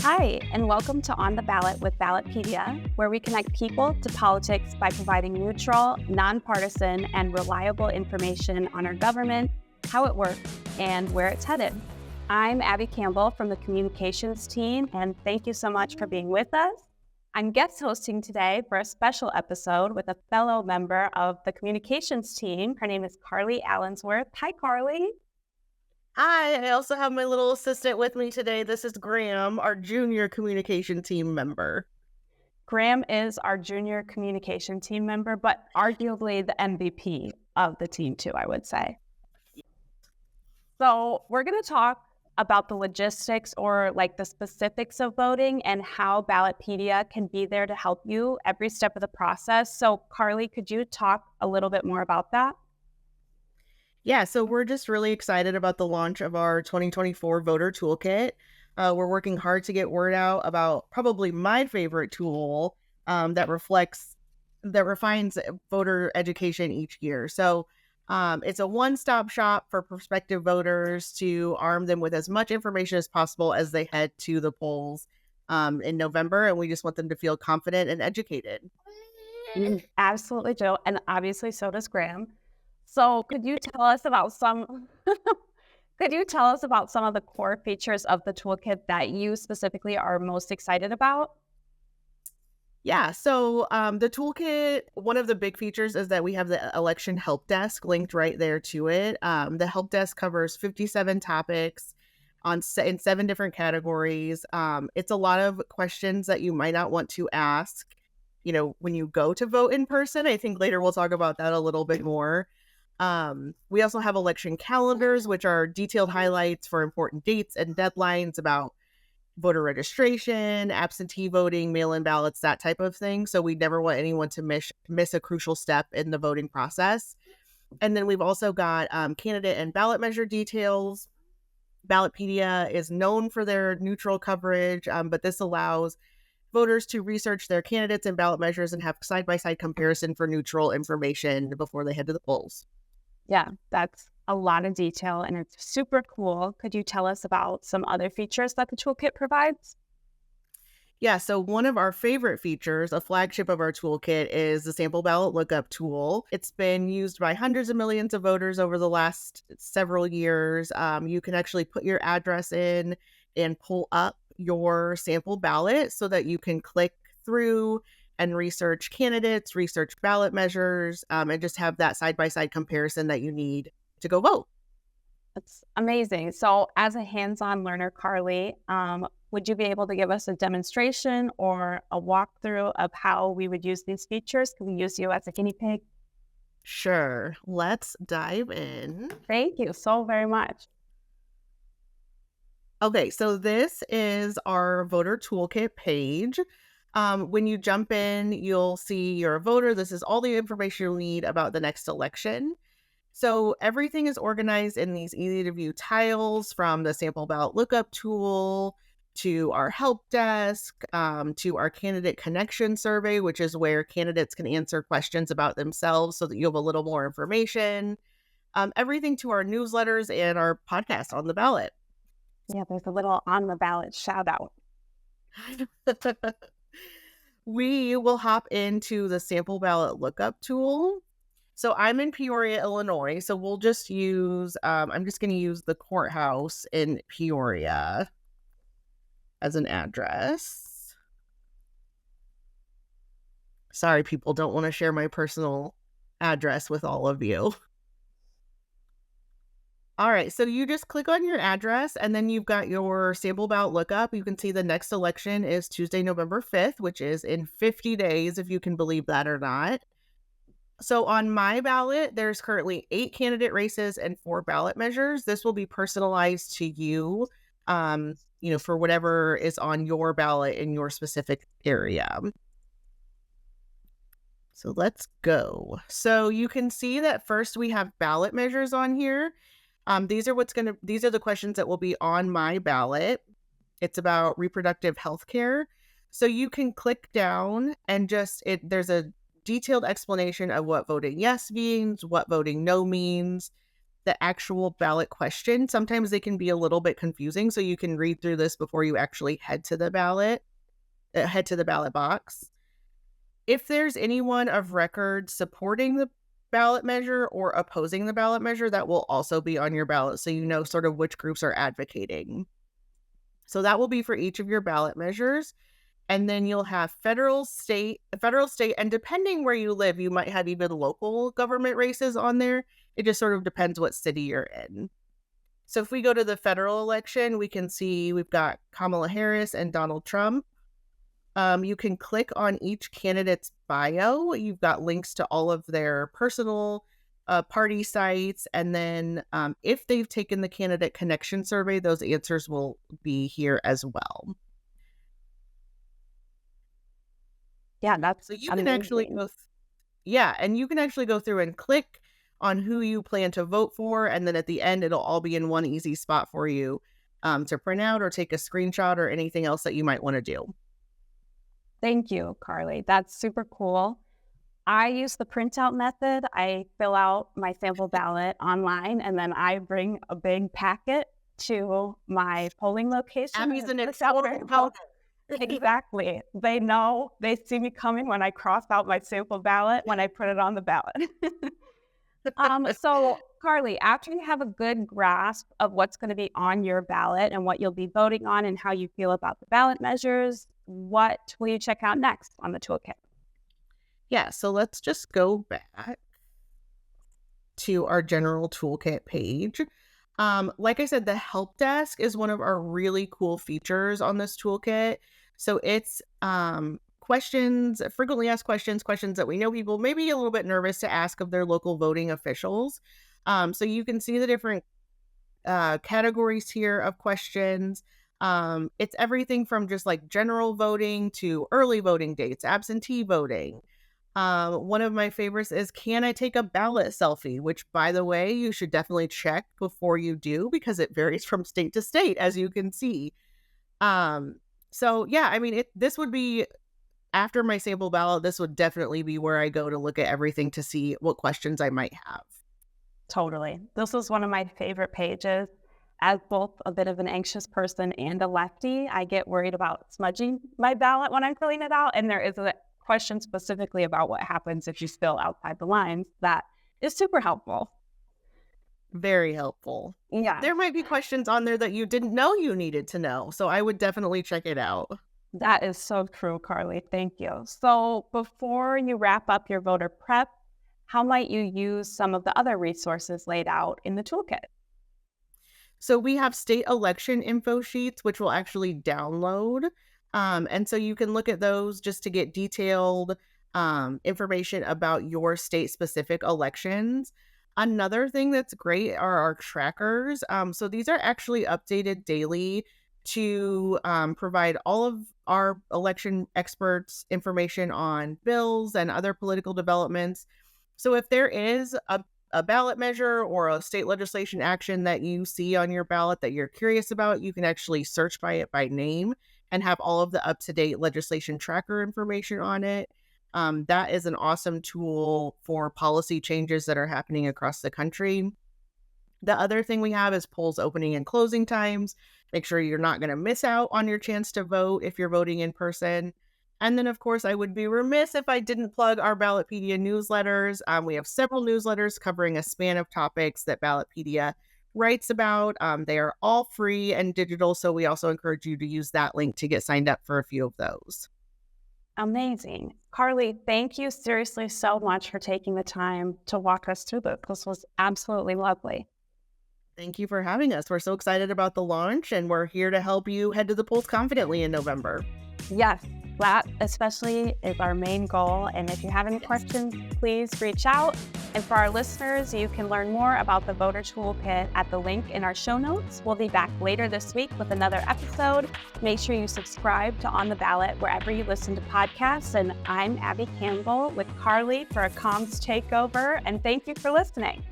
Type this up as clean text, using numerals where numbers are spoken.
Hi, and welcome to On the Ballot with Ballotpedia, where we connect people to politics by providing neutral, nonpartisan, and reliable information on our government, how it works, and where it's headed. I'm Abby Campbell from the communications team, and thank you so much for being with us. I'm guest hosting today for a special episode with a fellow member of the communications team. Her name is Carly Allensworth. Hi, Carly. Hi, I also have my little assistant with me today. This is Graham, our junior communication team member. Graham is our junior communication team member, but arguably the MVP of the team too, I would say. So we're going to talk about the logistics or like the specifics of voting and how Ballotpedia can be there to help you every step of the process. So Carly, could you talk a little bit more about that? Yeah, so we're just really excited about the launch of our 2024 voter toolkit. We're working hard to get word out about probably my favorite tool that refines voter education each year. So it's a one-stop shop for prospective voters to arm them with as much information as possible as they head to the polls in November, and we just want them to feel confident and educated. Absolutely, Joe. And obviously so does Graham. So could you tell us about some of the core features of the toolkit that you specifically are most excited about? Yeah, so the toolkit, one of the big features is that we have the election help desk linked right there to it. The help desk covers 57 topics in 7 different categories. It's a lot of questions that you might not want to ask, when you go to vote in person. I think later we'll talk about that a little bit more. We also have election calendars, which are detailed highlights for important dates and deadlines about voter registration, absentee voting, mail-in ballots, that type of thing. So we never want anyone to miss a crucial step in the voting process. And then we've also got candidate and ballot measure details. Ballotpedia is known for their neutral coverage, but this allows voters to research their candidates and ballot measures and have side-by-side comparison for neutral information before they head to the polls. Yeah, that's a lot of detail and it's super cool. Could you tell us about some other features that the toolkit provides? Yeah, so one of our favorite features, a flagship of our toolkit, is the sample ballot lookup tool. It's been used by hundreds of millions of voters over the last several years. You can actually put your address in and pull up your sample ballot so that you can click through and research candidates, research ballot measures, and just have that side-by-side comparison that you need to go vote. That's amazing. So as a hands-on learner, Carly, would you be able to give us a demonstration or a walkthrough of how we would use these features? Can we use you as a guinea pig? Sure, let's dive in. Thank you so very much. Okay, so this is our voter toolkit page. When you jump in, you'll see you're a voter. This is all the information you'll need about the next election. So everything is organized in these easy to view tiles, from the sample ballot lookup tool to our help desk, to our candidate connection survey, which is where candidates can answer questions about themselves so that you have a little more information. Everything to our newsletters and our podcast on the ballot. Yeah, there's a little on the ballot shout out. We will hop into the sample ballot lookup tool. So I'm in Peoria, Illinois. So we'll just use, I'm just going to use the courthouse in Peoria as an address. Sorry, people, don't want to share my personal address with all of you. All right, so you just click on your address and then you've got your sample ballot lookup. You can see the next election is Tuesday, November 5th, which is in 50 days, if you can believe that or not. So on my ballot, there's currently 8 candidate races and 4 ballot measures. This will be personalized to you, for whatever is on your ballot in your specific area. So let's go. So you can see that first we have ballot measures on here. These are the questions that will be on my ballot. It's about reproductive health care. So you can click down and there's a detailed explanation of what voting yes means, what voting no means. the actual ballot question. Sometimes they can be a little bit confusing, so you can read through this before you actually head to the ballot box. If there's anyone of record supporting the ballot measure or opposing the ballot measure, that will also be on your ballot, so you know sort of which groups are advocating. So that will be for each of your ballot measures. And then you'll have federal, state, and depending where you live, you might have even local government races on there. It just sort of depends what city you're in. So if we go to the federal election, we can see we've got Kamala Harris and Donald Trump. You can click on each candidate's bio. You've got links to all of their personal party sites. And then if they've taken the candidate connection survey, those answers will be here as well. Yeah, that's so you can actually and you can actually go through and click on who you plan to vote for, and then at the end it'll all be in one easy spot for you to print out or take a screenshot or anything else that you might want to do. Thank you, Carly. That's super cool. I use the printout method. I fill out my sample ballot online, and then I bring a big packet to my polling location. Abby's an exporter. Exactly. They know, they see me coming when I cross out my sample ballot, when I put it on the ballot. So Carly, after you have a good grasp of what's going to be on your ballot and what you'll be voting on and how you feel about the ballot measures, what will you check out next on the toolkit? Yeah, so let's just go back to our general toolkit page. Like I said, the help desk is one of our really cool features on this toolkit. So it's questions, frequently asked questions that we know people may be a little bit nervous to ask of their local voting officials. So you can see the different categories here of questions. It's everything from just like general voting to early voting dates, absentee voting. One of my favorites is, can I take a ballot selfie? Which, by the way, you should definitely check before you do, because it varies from state to state, as you can see. So yeah, I mean, this would be, after my sample ballot, this would definitely be where I go to look at everything to see what questions I might have. Totally. This is one of my favorite pages. As both a bit of an anxious person and a lefty, I get worried about smudging my ballot when I'm filling it out. And there is a question specifically about what happens if you spill outside the lines. That is super helpful. Very helpful. Yeah. There might be questions on there that you didn't know you needed to know. So I would definitely check it out. That is so true, Carly. Thank you. So before you wrap up your voter prep, how might you use some of the other resources laid out in the toolkit? So we have state election info sheets, which we'll actually download. And so you can look at those just to get detailed information about your state-specific elections. Another thing that's great are our trackers. So these are actually updated daily to provide all of our election experts information on bills and other political developments. So if there is a ballot measure or a state legislation action that you see on your ballot that you're curious about, you can actually search by it by name and have all of the up-to-date legislation tracker information on it. That is an awesome tool for policy changes that are happening across the country. The other thing we have is polls opening and closing times. Make sure you're not going to miss out on your chance to vote if you're voting in person. And then, of course, I would be remiss if I didn't plug our Ballotpedia newsletters. We have several newsletters covering a span of topics that Ballotpedia writes about. They are all free and digital, so we also encourage you to use that link to get signed up for a few of those. Amazing. Carly, thank you seriously so much for taking the time to walk us through this. This was absolutely lovely. Thank you for having us. We're so excited about the launch, and we're here to help you head to the polls confidently in November. Yes, that especially is our main goal. And if you have any questions, please reach out. And for our listeners, you can learn more about the Voter Toolkit at the link in our show notes. We'll be back later this week with another episode. Make sure you subscribe to On the Ballot wherever you listen to podcasts. And I'm Abby Campbell with Carly for a comms takeover. And thank you for listening.